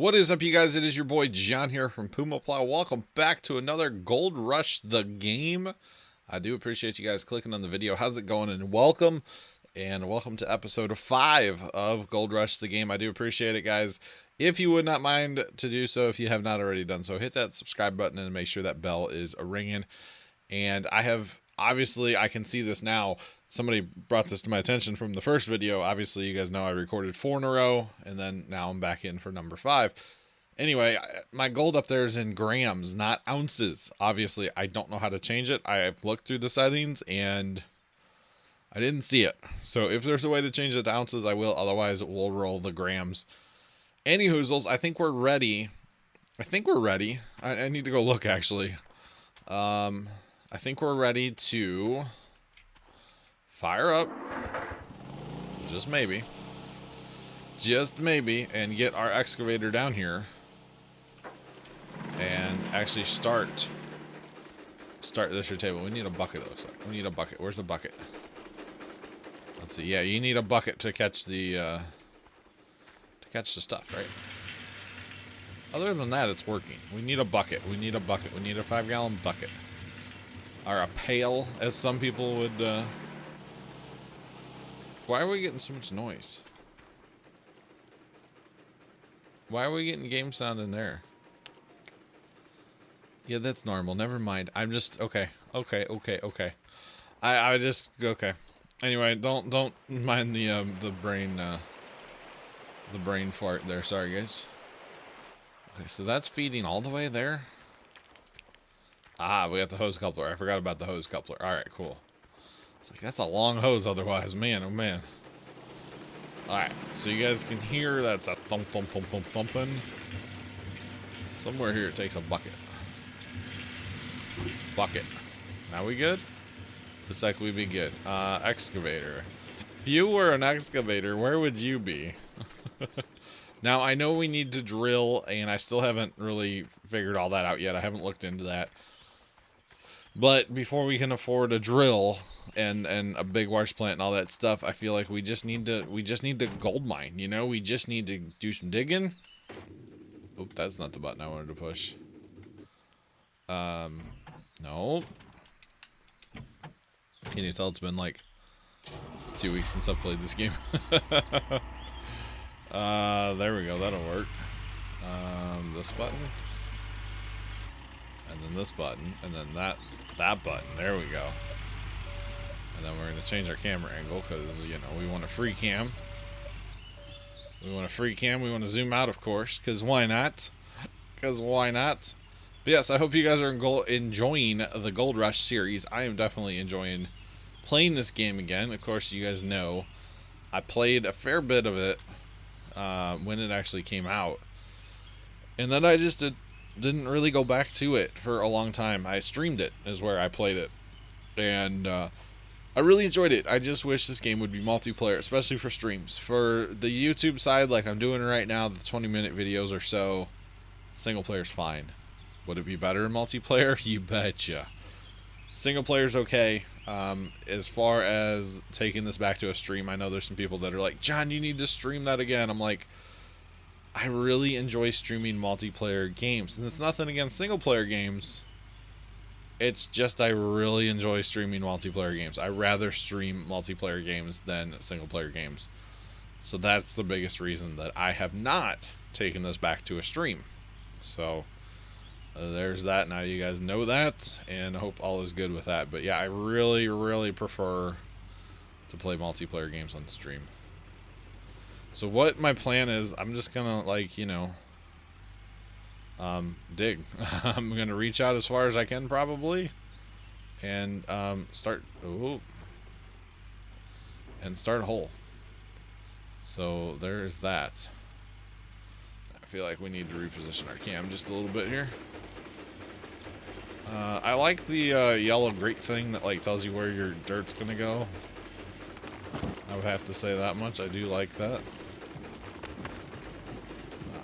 What is up, you guys? It is your boy John here from Puma Plow. Welcome back to another Gold Rush the game. I do appreciate you guys clicking on the video. How's it going? And welcome to episode 5 of Gold Rush the game. I do appreciate it, guys. If you would not mind to do so, if you have not already done so, hit that subscribe button and make sure that bell is ringing. And I can see this now. Somebody brought this to my attention from the first video. Obviously, you guys know I recorded 4 in a row, and then now I'm back in for number 5. Anyway, my gold up there is in grams, not ounces. Obviously, I don't know how to change it. I've looked through the settings, and I didn't see it. So if there's a way to change it to ounces, I will. Otherwise, we'll roll the grams. Anyhoozles, I think we're ready. I need to go look, actually. I think we're ready to fire up, just maybe, and get our excavator down here and actually start this table. We need a bucket, it looks like. We need a bucket. Where's the bucket? Let's see. Yeah, you need a bucket to catch the stuff, right? Other than that, it's working. We need a bucket. We need a 5-gallon bucket. Or a pail, as some people would, Why are we getting so much noise? Why are we getting game sound in there? Yeah, that's normal. Never mind. I'm just okay. Okay. Anyway, don't mind the brain fart there. Sorry, guys. Okay, so that's feeding all the way there. Ah, we got the hose coupler. I forgot about the hose coupler. All right, cool. It's like, that's a long hose otherwise. Man, oh man. Alright, so you guys can hear that's a thump, thump, thump, thump, thumping. Somewhere here it takes a bucket. Now we good? Looks like we'd be good. Excavator. If you were an excavator, where would you be? Now, I know we need to drill, and I still haven't really figured all that out yet. I haven't looked into that. But before we can afford a drill and a big wash plant and all that stuff, I feel like we just need to gold mine, you know? We just need to do some digging. Oop, that's not the button I wanted to push. No. Can you tell it's been like 2 weeks since I've played this game? There we go, that'll work. This button. And then this button, and then that button. There we go. And then we're going to change our camera angle because, you know, we want a free cam. We want to zoom out, of course, because why not? But yes, I hope you guys are enjoying the Gold Rush series. I am definitely enjoying playing this game again. Of course, you guys know I played a fair bit of it when it actually came out. And then I just didn't really go back to it for a long time. I streamed it is where I played it, and I really enjoyed it. I just wish this game would be multiplayer, especially for streams. For the YouTube side, like I'm doing right now, the 20-minute videos or so, single player's fine. Would it be better in multiplayer? You betcha. Single player's okay. As far as taking this back to a stream, I know there's some people that are like, John, you need to stream that again. I'm like, I really enjoy streaming multiplayer games, and it's nothing against single player games. It's just I really enjoy streaming multiplayer games. I rather stream multiplayer games than single player games. So that's the biggest reason that I have not taken this back to a stream. So there's that. Now you guys know that, and I hope all is good with that. But yeah, I really prefer to play multiplayer games on stream. So what my plan is, I'm just gonna, like, you know, dig. I'm gonna reach out as far as I can probably, and start a hole. So there's that. I feel like we need to reposition our cam just a little bit here. I like the yellow grate thing that like tells you where your dirt's gonna go. I would have to say that much. I do like that.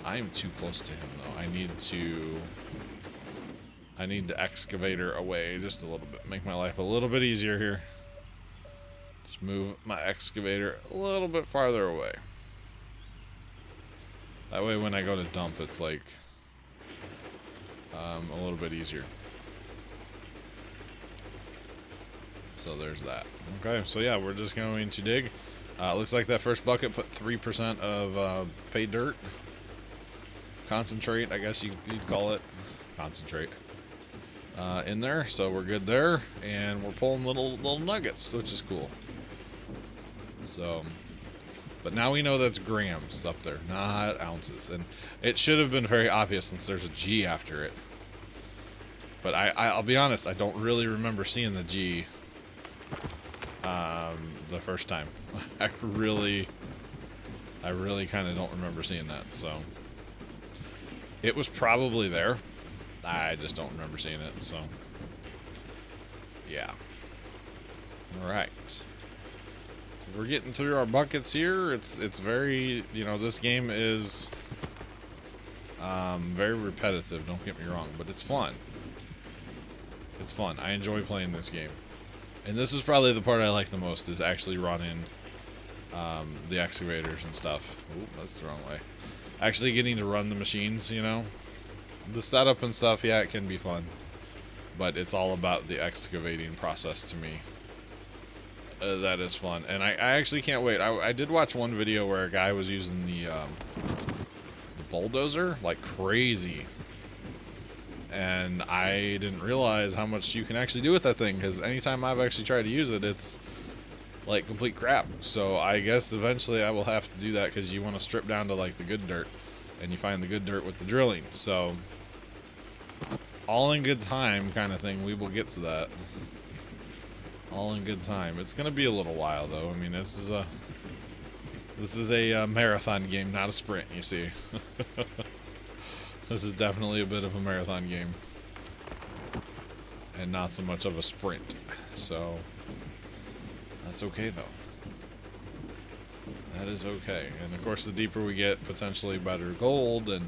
I'm too close to him though. I need to excavator away just a little bit. Make my life a little bit easier here. Just move my excavator a little bit farther away. That way when I go to dump, it's like a little bit easier. So there's that. Okay, so yeah, we're just going to dig. Looks like that first bucket put 3% of paid dirt. Concentrate, I guess you'd call it. Concentrate. In there, so we're good there. And we're pulling little nuggets, which is cool. So, but now we know that's grams up there, not ounces. And it should have been very obvious since there's a G after it. But I'll be honest, I don't really remember seeing the G the first time. I really kind of don't remember seeing that. So it was probably there. I just don't remember seeing it. So yeah. All right. We're getting through our buckets here. It's very, this game is very repetitive, don't get me wrong, but it's fun. It's fun. I enjoy playing this game. And this is probably the part I like the most, is actually running the excavators and stuff. Ooh, that's the wrong way. Actually getting to run the machines, The setup and stuff, yeah, it can be fun. But it's all about the excavating process to me. That is fun. And I actually can't wait. I did watch one video where a guy was using the bulldozer like crazy. And I didn't realize how much you can actually do with that thing, because anytime I've actually tried to use it, it's like complete crap. So I guess eventually I will have to do that, because you want to strip down to like the good dirt, and you find the good dirt with the drilling. So all in good time kind of thing. We will get to that. All in good time. It's gonna be a little while though. I mean, this is a marathon game, not a sprint, you see. This is definitely a bit of a marathon game, and not so much of a sprint. So that's okay though. That is okay. And of course, the deeper we get, potentially better gold and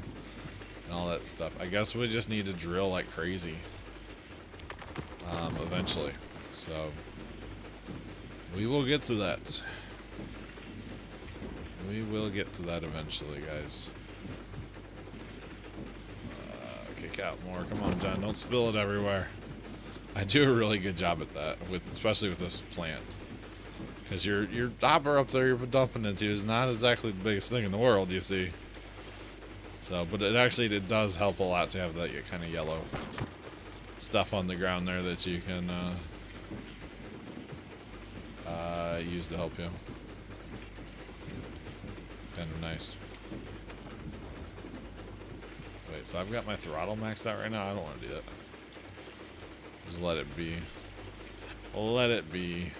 all that stuff. I guess we just need to drill like crazy eventually. So we will get to that. We will get to that eventually, guys. Kick out more. Come on, John. Don't spill it everywhere. I do a really good job at that, especially with this plant. Because your hopper up there you're dumping into is not exactly the biggest thing in the world, you see. So, but it does help a lot to have that kind of yellow stuff on the ground there that you can use to help you. It's kind of nice. Wait, so I've got my throttle maxed out right now? I don't want to do that. Just let it be. Let it be.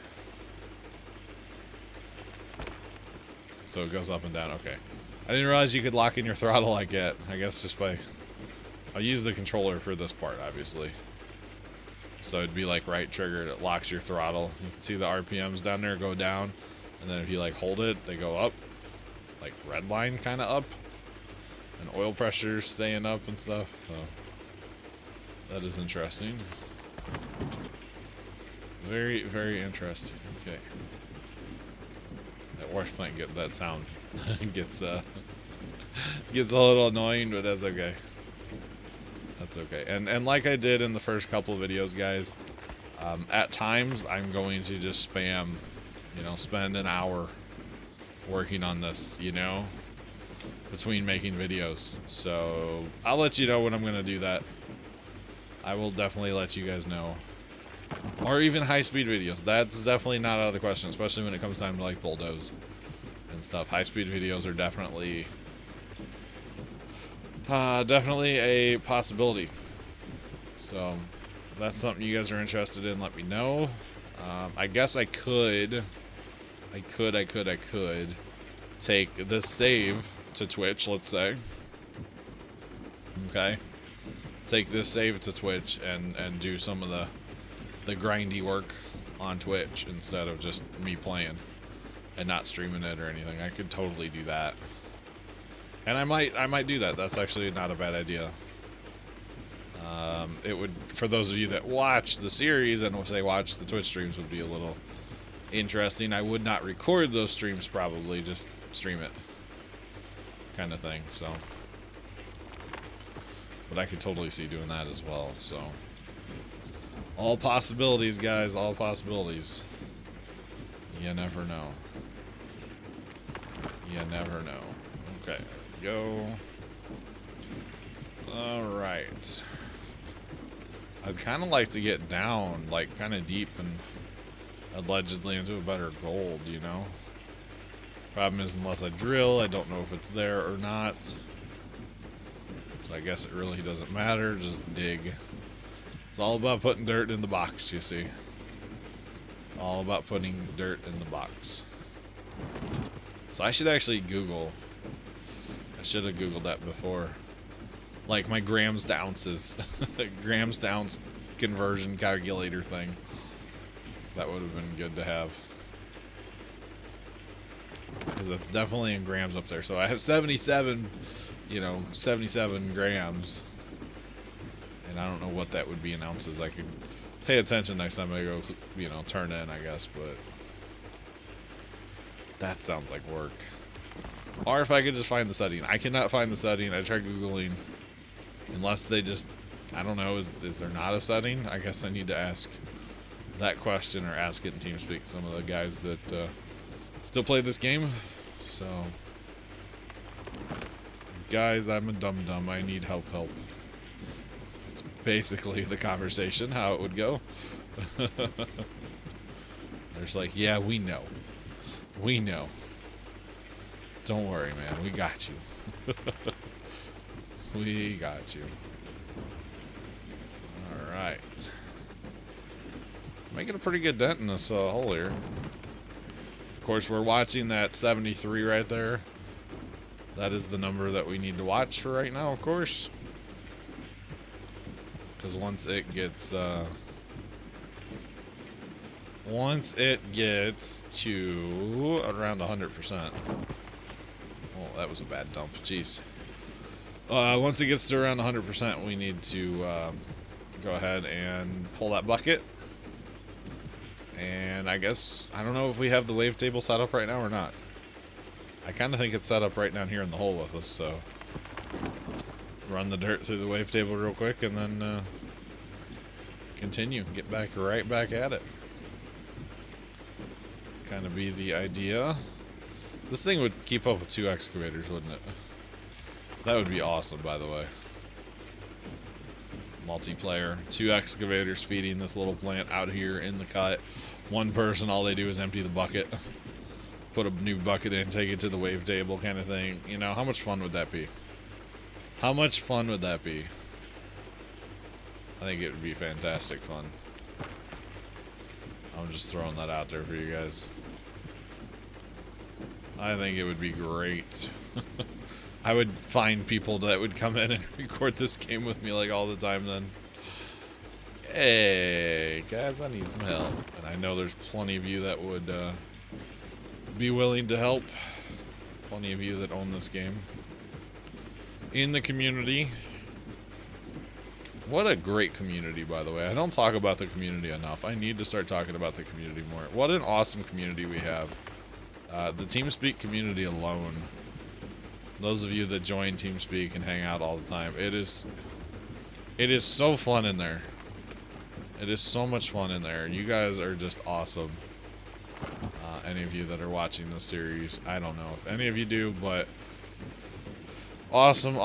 So it goes up and down. Okay. I didn't realize you could lock in your throttle like that. I guess just by... I'll use the controller for this part, obviously. So it'd be like right trigger. It locks your throttle. You can see the RPMs down there go down. And then if you like hold it, they go up. Like red line kind of up. And oil pressure staying up and stuff. So that is interesting. Very, very interesting. Okay. That wash plant that sound gets a little annoying, but that's okay. That's okay. And like I did in the first couple of videos, guys, at times I'm going to just spam, spend an hour working on this, between making videos. So I'll let you know when I'm going to do that. I will definitely let you guys know. Or even high-speed videos. That's definitely not out of the question, especially when it comes time to like bulldoze and stuff. High-speed videos are definitely a possibility. So if that's something you guys are interested in, let me know. I guess I could take this save to Twitch, let's say. Okay. Take this save to Twitch and do some of the grindy work on Twitch instead of just me playing and not streaming it or anything. I could totally do that. And I might do that. That's actually not a bad idea. It would, for those of you that watch the series and say watch the Twitch streams, would be a little interesting. I would not record those streams, probably just stream it, kind of thing, so. But I could totally see doing that as well, so. All possibilities, guys, all possibilities. You never know. You never know. Okay, go. Alright. I'd kind of like to get down, like, kind of deep and allegedly into a better gold, you know? Problem is, unless I drill, I don't know if it's there or not. So I guess it really doesn't matter, just dig. It's all about putting dirt in the box, you see. It's all about putting dirt in the box. So I should actually Google. I should have Googled that before. Like my grams to ounces. Grams to ounce conversion calculator thing. That would have been good to have. Because that's definitely in grams up there. So I have 77, you know, 77 grams. And I don't know what that would be in ounces. I could pay attention next time I go, you know, turn in, I guess. But that sounds like work. Or if I could just find the setting. I cannot find the setting. I tried Googling. Unless they just, I don't know, is there not a setting? I guess I need to ask that question or ask it in TeamSpeak. Some of the guys that still play this game. So, guys, I'm a dum-dum. I need help. It's basically the conversation, how it would go. There's like, yeah, we know. We know. Don't worry, man. We got you. We got you. Alright. Making a pretty good dent in this hole here. Of course, we're watching that 73 right there. That is the number that we need to watch for right now, of course. Because once it gets to around 100%. Oh, that was a bad dump. Jeez. Once it gets to around 100%, we need to go ahead and pull that bucket. And I guess, I don't know if we have the wavetable set up right now or not. I kind of think it's set up right down here in the hole with us, so. Run the dirt through the wavetable real quick and then continue. Get back right back at it. Kind of be the idea. This thing would keep up with 2 excavators, wouldn't it? That would be awesome, by the way. Multiplayer. 2 excavators feeding this little plant out here in the cut. One person, all they do is empty the bucket. Put a new bucket in, take it to the wavetable kind of thing. You know, how much fun would that be? How much fun would that be? I think it would be fantastic fun. I'm just throwing that out there for you guys. I think it would be great. I would find people that would come in and record this game with me like all the time then. Hey, guys, I need some help. And I know there's plenty of you that would be willing to help. Plenty of you that own this game. In the community. What a great community, by the way. I don't talk about the community enough. I need to start talking about the community more. What an awesome community we have. The TeamSpeak community alone. Those of you that join TeamSpeak and hang out all the time, it is so fun in there. It is so much fun in there. You guys are just awesome. Any of you that are watching this series, I don't know if any of you do, but awesome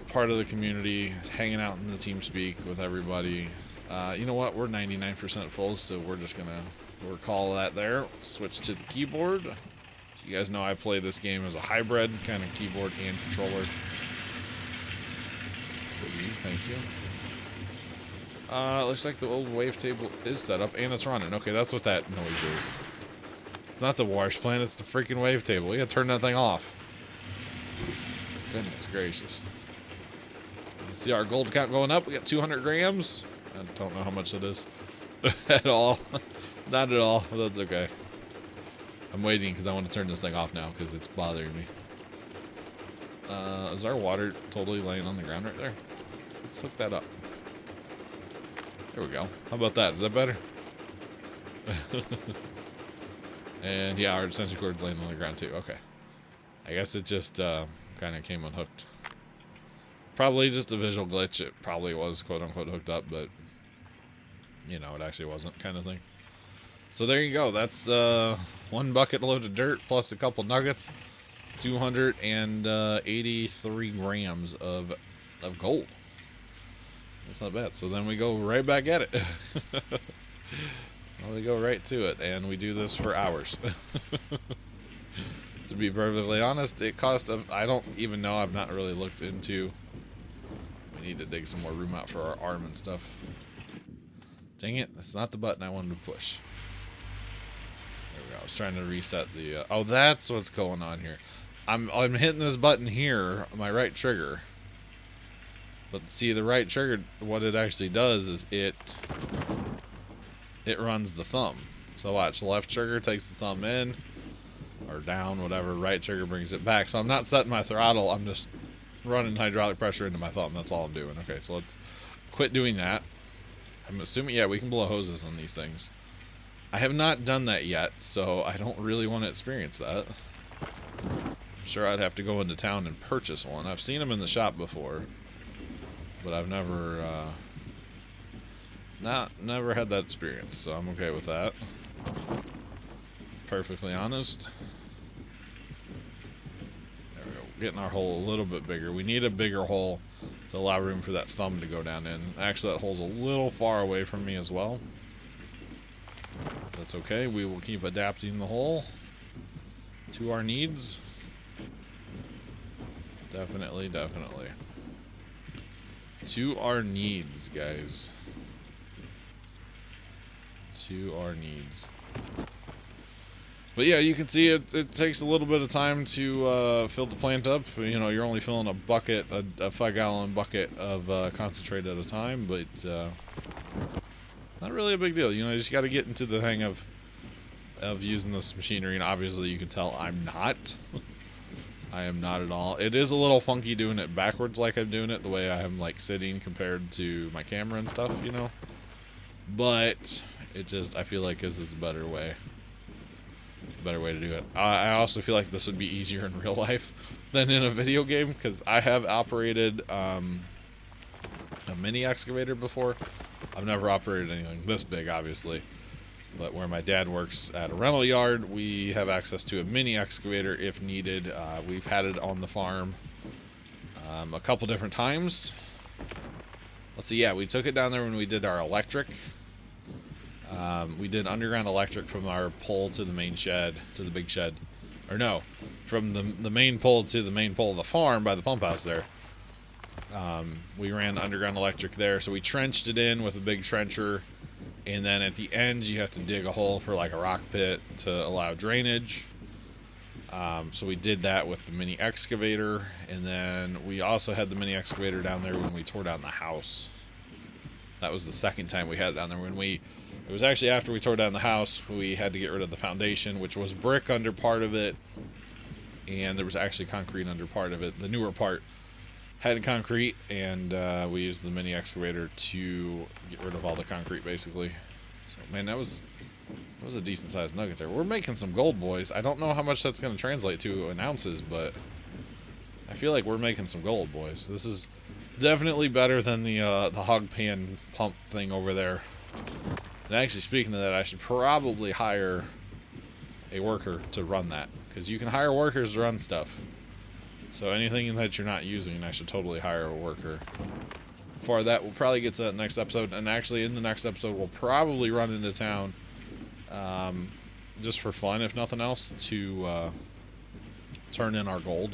part of the community, hanging out in the TeamSpeak with everybody. You know what? We're 99% full, so we're just gonna call that there. Let's switch to the keyboard. You guys know I play this game as a hybrid, kind of keyboard and controller. Thank you. Looks like the old wavetable is set up and it's running. Okay, that's what that noise is. It's not the wash plant, it's the freaking wavetable. You gotta turn that thing off. Goodness gracious. Let's see our gold count going up. We got 200 grams. I don't know how much it is at all. Not at all. That's okay. I'm waiting because I want to turn this thing off now because it's bothering me. Is our water totally laying on the ground right there? Let's hook that up. There we go. How about that? Is that better? And yeah, our extension cord's laying on the ground too. Okay. I guess it just kind of came unhooked. Probably just a visual glitch. It probably was quote-unquote hooked up, but, you know, it actually wasn't, kind of thing. So there you go. That's 1 bucket load of dirt plus a couple nuggets. 283 grams of gold. That's not bad. So then we go right back at it. Well, we go right to it, and we do this for hours. To be perfectly honest, it cost, I don't even know, I've not really looked into. We need to dig some more room out for our arm and stuff. Dang it, that's not the button I wanted to push. There we go. I was trying to reset the, oh, that's what's going on here. I'm hitting this button here, my right trigger. But see, the right trigger, what it actually does is it runs the thumb. So watch, the left trigger takes the thumb in or down, whatever. Right trigger brings it back. So I'm not setting my throttle. I'm just running hydraulic pressure into my thumb. That's all I'm doing. Okay, so let's quit doing that. I'm assuming, yeah, we can blow hoses on these things. I have not done that yet, so I don't really want to experience that. I'm sure I'd have to go into town and purchase one. I've seen them in the shop before, but I've never never had that experience, so I'm okay with that. Perfectly honest. There we go. Getting our hole a little bit bigger. We need a bigger hole to allow room for that thumb to go down in. Actually, that hole's a little far away from me as well. That's okay. We will keep adapting the hole to our needs. Definitely, definitely. To our needs, guys. To our needs. But yeah, you can see it takes a little bit of time to fill the plant up. You know, you're only filling a bucket, a 5-gallon bucket of concentrate at a time, but not really a big deal. You know, you just got to get into the hang of using this machinery, and obviously you can tell I'm not. I am not at all. It is a little funky doing it backwards like I'm doing it, the way I am like sitting compared to my camera and stuff, you know. But it just, I feel like this is the better way. Better way to do it. I also feel like this would be easier in real life than in a video game, because I have operated a mini excavator before. I've never operated anything this big, obviously. But where my dad works at a rental yard, we have access to a mini excavator if needed. We've had it on the farm a couple different times. Let's see, yeah, we took it down there when we did our electric. We did underground electric from our pole to the main shed, to the big shed. Or no, from the main pole to the main pole of the farm by the pump house there. We ran underground electric there, so we trenched it in with a big trencher. And then at the end, you have to dig a hole for like a rock pit to allow drainage. So we did that with the mini excavator. And then we also had the mini excavator down there when we tore down the house. That was the second time we had it down there. It was actually after we tore down the house, we had to get rid of the foundation, which was brick under part of it. And there was actually concrete under part of it. The newer part had concrete, and we used the mini excavator to get rid of all the concrete, basically. So, man, that was a decent-sized nugget there. We're making some gold, boys. I don't know how much that's going to translate to in ounces, but I feel like we're making some gold, boys. This is definitely better than the hog pan pump thing over there. And actually, speaking of that, I should probably hire a worker to run that, because you can hire workers to run stuff. So anything that you're not using, I should totally hire a worker. For that, we'll probably get to that next episode. And actually, in the next episode, we'll probably run into town, just for fun, if nothing else, to turn in our gold.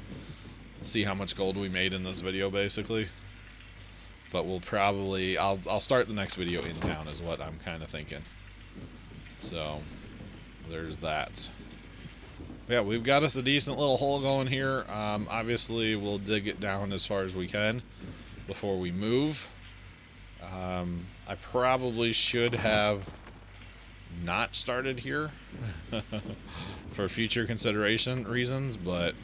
See how much gold we made in this video, basically. But we'll probably, I'll start the next video in town, is what I'm kind of thinking. So, there's that. Yeah, we've got us a decent little hole going here. Obviously, we'll dig it down as far as we can before we move. I probably should have not started here for future consideration reasons, but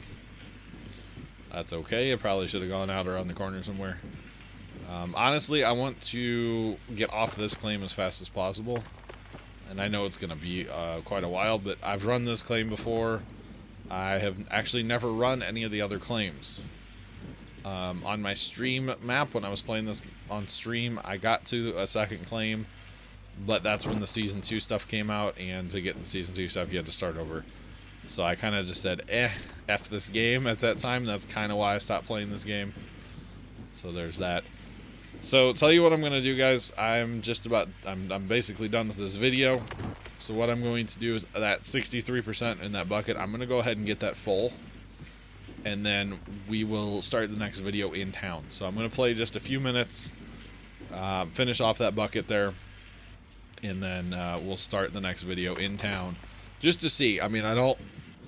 that's okay. I probably should have gone out around the corner somewhere. Honestly, I want to get off this claim as fast as possible. And I know it's going to be quite a while, but I've run this claim before. I have actually never run any of the other claims. On my stream map, when I was playing this on stream, I got to a second claim, but that's when the Season 2 stuff came out, and to get the Season 2 stuff, you had to start over. So I kind of just said, F this game at that time. That's kind of why I stopped playing this game. So there's that. So tell you what I'm going to do, guys. I'm basically done with this video. So what I'm going to do is that 63% in that bucket, I'm going to go ahead and get that full. And then we will start the next video in town. So I'm going to play just a few minutes, finish off that bucket there, and then we'll start the next video in town. Just to see. I mean, I don't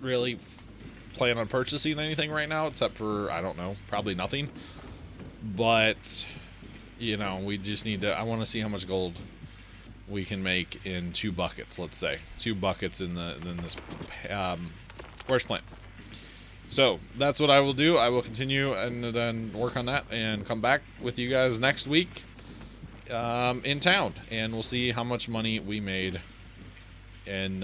really plan on purchasing anything right now, except for, I don't know, probably nothing. But, you know, we just need to, I want to see how much gold we can make in 2 buckets, let's say. 2 buckets in this horse plant. So, that's what I will do. I will continue and then work on that and come back with you guys next week in town. And we'll see how much money we made in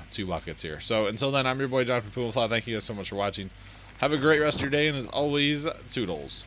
2 buckets here. So, until then, I'm your boy John from Puma. Thank you guys so much for watching. Have a great rest of your day, and as always, toodles.